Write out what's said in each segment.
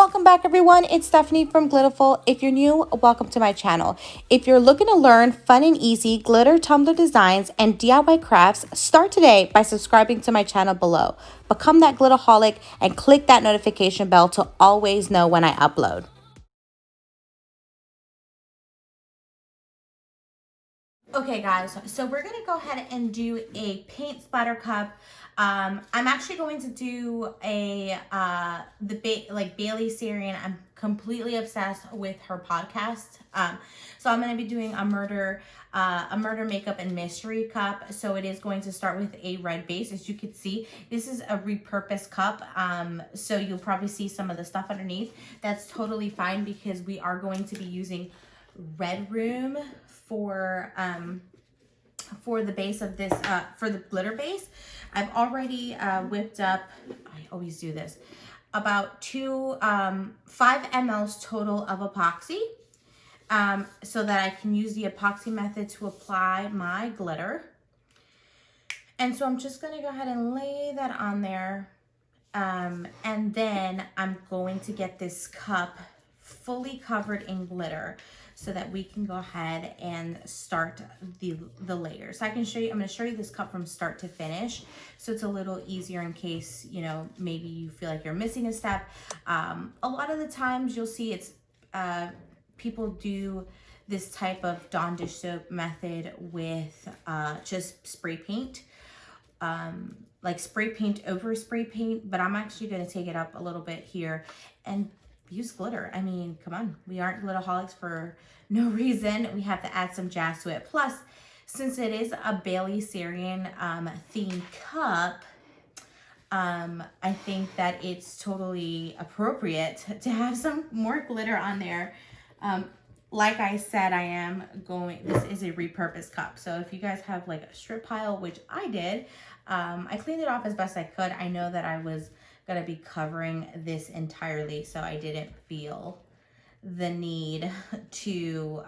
welcome back everyone. It's Stephanie from Glitterful. If you're new, welcome to my channel. If you're looking to learn fun and easy glitter tumbler designs and DIY crafts, start today by subscribing to my channel below. Become that glitterholic and click that notification bell to always know when I upload. Okay guys, so we're gonna go ahead and do a paint splatter cup. I'm actually going to do a Bailey Sarian. I'm completely obsessed with her podcast. So I'm going to be doing a murder makeup and mystery cup. So it is going to start with a red base. As you can see, this is a repurposed cup. So you'll probably see some of the stuff underneath. That's totally fine because we are going to be using red room for the base of this, for the glitter base. I've already whipped up, I always do this, about 5 mLs total of epoxy, so that I can use the epoxy method to apply my glitter. And so I'm just gonna go ahead and lay that on there. And then I'm going to get this cup fully covered in glitter so that we can go ahead and start the layers. So I can show you, I'm gonna show you this cup from start to finish. So it's a little easier in case, you know, maybe you feel like you're missing a step. A lot of the times you'll see it's, people do this type of Dawn dish soap method with just spray paint. Like spray paint over spray paint, but I'm actually gonna take it up a little bit here and use glitter. I mean, come on, we aren't glitterholics for no reason. We have to add some jazz to it. Plus, since it is a Bailey Sarian themed cup, I think that it's totally appropriate to have some more glitter on there. Like I said, this is a repurposed cup. So if you guys have like a strip pile, which I did, I cleaned it off as best I could. I know that I was gonna be covering this entirely, so I didn't feel the need to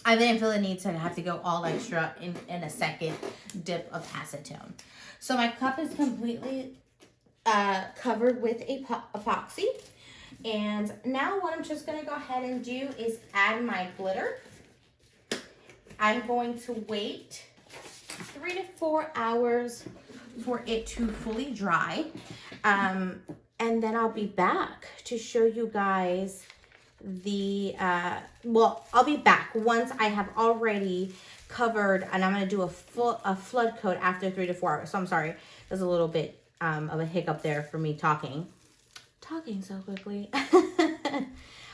have to go all extra in a second dip of acetone. So my cup is completely covered with epoxy, and now what I'm just gonna go ahead and do is add my glitter. I'm going to wait 3 to 4 hours for it to fully dry, and then I'll be back to show you guys the I'll be back once I have already covered, and I'm going to do a flood coat after 3 to 4 hours. So I'm sorry, there's a little bit of a hiccup there for me talking so quickly.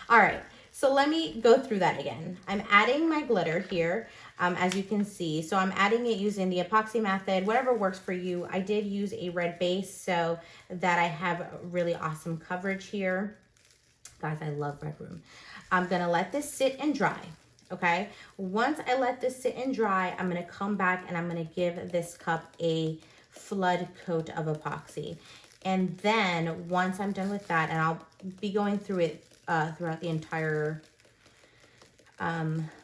All right, so let me go through that again. I'm adding my glitter here, as you can see. So I'm adding it using the epoxy method, whatever works for you. I did use a red base so that I have really awesome coverage here. Guys, I love red room. I'm gonna let this sit and dry, okay? Once I let this sit and dry, I'm gonna come back and I'm gonna give this cup a flood coat of epoxy. And then once I'm done with that, and I'll be going through it throughout the entire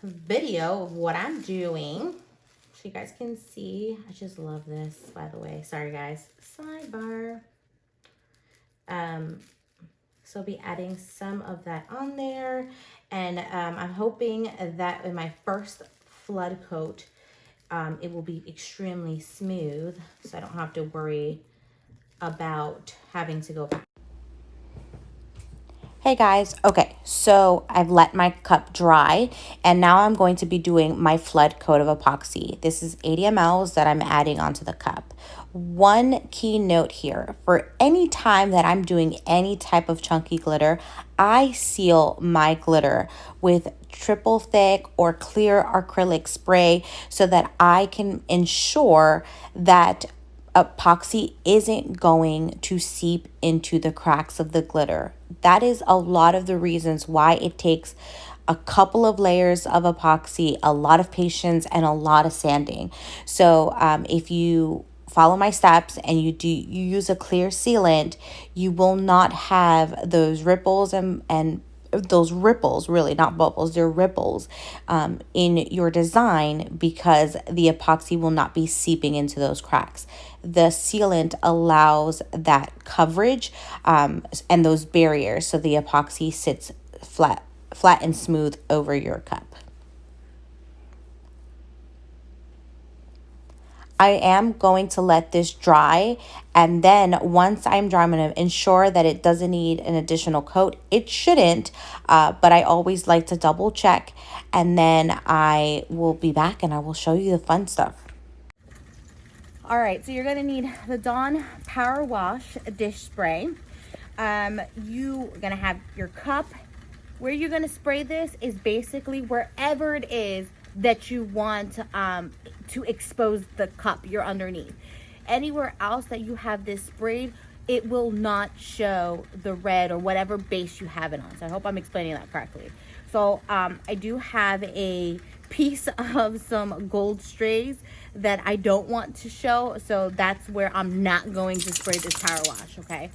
video of what I'm doing, so you guys can see. I just love this, by the way. Sorry guys, sidebar. So I'll be adding some of that on there, and I'm hoping that in my first flood coat, it will be extremely smooth, so I don't have to worry about having to go back. Hey guys, okay, so I've let my cup dry, and now I'm going to be doing my flood coat of epoxy. This is 80 mLs that I'm adding onto the cup. One key note here, for any time that I'm doing any type of chunky glitter, I seal my glitter with triple thick or clear acrylic spray so that I can ensure that epoxy isn't going to seep into the cracks of the glitter. That is a lot of the reasons why it takes a couple of layers of epoxy, a lot of patience, and a lot of sanding. So if you follow my steps and you use a clear sealant, you will not have those ripples and those ripples, really not bubbles, they're ripples in your design, because the epoxy will not be seeping into those cracks. The sealant allows that coverage and those barriers, so the epoxy sits flat and smooth over your cup. I am going to let this dry, and then once I'm dry, I'm going to ensure that it doesn't need an additional coat. It shouldn't, but I always like to double check, and then I will be back and I will show you the fun stuff. All right, so you're going to need the Dawn Power Wash dish spray. You're going to have your cup. Where you're going to spray this is basically wherever it is that you want to expose the cup you're underneath. Anywhere else that you have this sprayed, it will not show the red or whatever base you have it on. So I hope I'm explaining that correctly. So I do have a piece of some gold strays that I don't want to show, so that's where I'm not going to spray this power wash. Okay,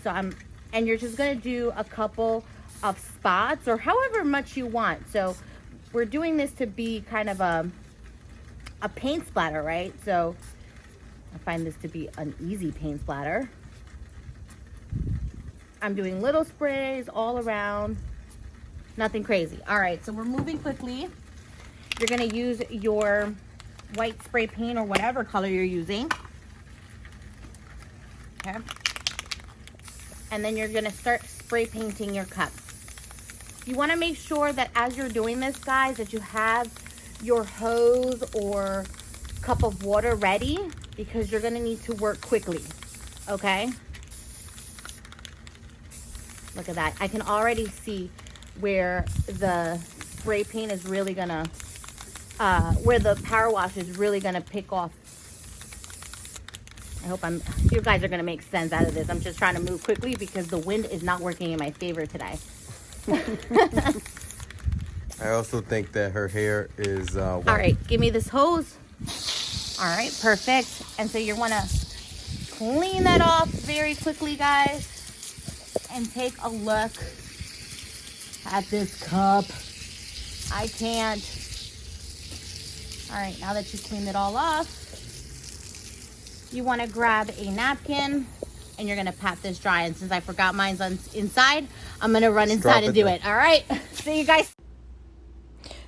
so and you're just going to do a couple of spots or however much you want. So we're doing this to be kind of a paint splatter, right? So I find this to be an easy paint splatter. I'm doing little sprays all around, nothing crazy. All right, so we're moving quickly. You're gonna use your white spray paint or whatever color you're using. Okay. And then you're gonna start spray painting your cup. You wanna make sure that as you're doing this, guys, that you have your hose or cup of water ready, because you're gonna need to work quickly, okay? Look at that. I can already see where the spray paint is really gonna, where the power wash is really gonna pick off. I hope you guys are gonna make sense out of this. I'm just trying to move quickly because the wind is not working in my favor today. I also think that her hair is white. All right, give me this hose. All right, perfect. And so you want to clean that off very quickly, guys, and take a look at this cup. I can't. All right, now that you've cleaned it all off, you want to grab a napkin and you're going to pat this dry. And since I forgot mine's inside, I'm going to run inside and do it. All right, see you guys.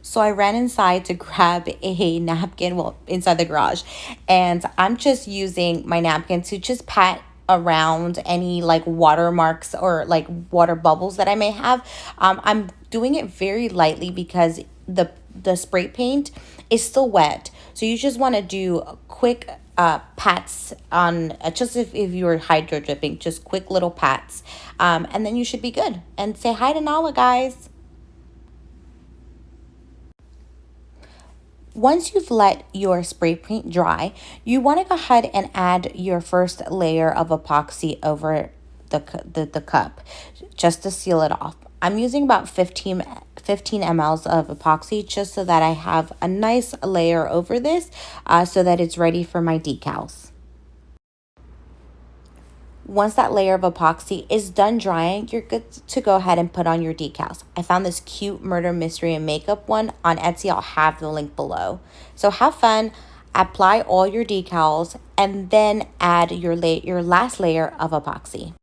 So I ran inside to grab a napkin, well, inside the garage, and I'm just using my napkin to just pat around any like watermarks or like water bubbles that I may have. I'm doing it very lightly because the spray paint is still wet. So you just want to do quick pats on, just if you were hydro dripping, just quick little pats. And then you should be good. And say hi to Nala, guys. Once you've let your spray paint dry, you want to go ahead and add your first layer of epoxy over the cup just to seal it off. I'm using about 15 mLs of epoxy just so that I have a nice layer over this so that it's ready for my decals. Once that layer of epoxy is done drying, you're good to go ahead and put on your decals. I found this cute murder mystery and makeup one on Etsy. I'll have the link below. So have fun, apply all your decals, and then add your last layer of epoxy.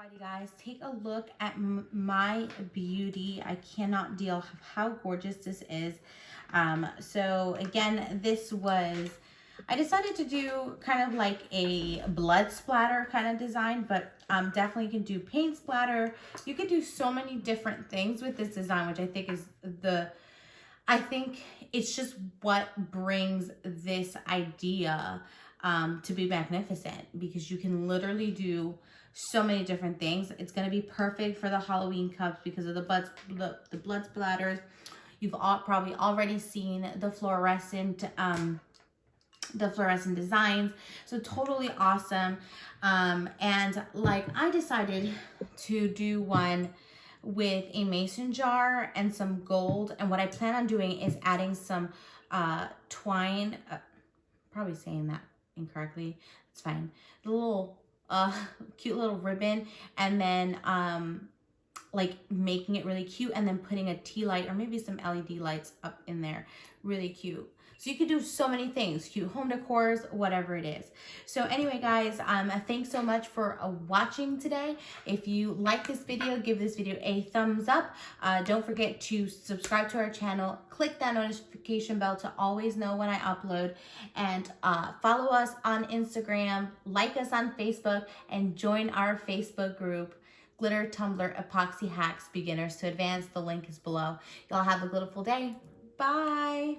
Alrighty guys, take a look at my beauty. I cannot deal with how gorgeous this is. So again, I decided to do kind of like a blood splatter kind of design, but definitely can do paint splatter. You can do so many different things with this design, which I think is I think it's just what brings this idea to be magnificent, because you can literally do so many different things. It's going to be perfect for the Halloween cups because of the blood splatters. You've probably already seen the fluorescent designs, so totally awesome. And like, I decided to do one with a mason jar and some gold, and what I plan on doing is adding some twine, probably saying that incorrectly, it's fine, the little cute little ribbon, and then like making it really cute, and then putting a tea light or maybe some LED lights up in there, really cute. So you can do so many things, cute home decors, whatever it is. So anyway, guys, thanks so much for watching today. If you like this video, give this video a thumbs up. Don't forget to subscribe to our channel. Click that notification bell to always know when I upload. And follow us on Instagram, like us on Facebook, and join our Facebook group, Glitter, Tumbler, Epoxy Hacks, Beginners to Advanced. The link is below. Y'all have a beautiful day. Bye.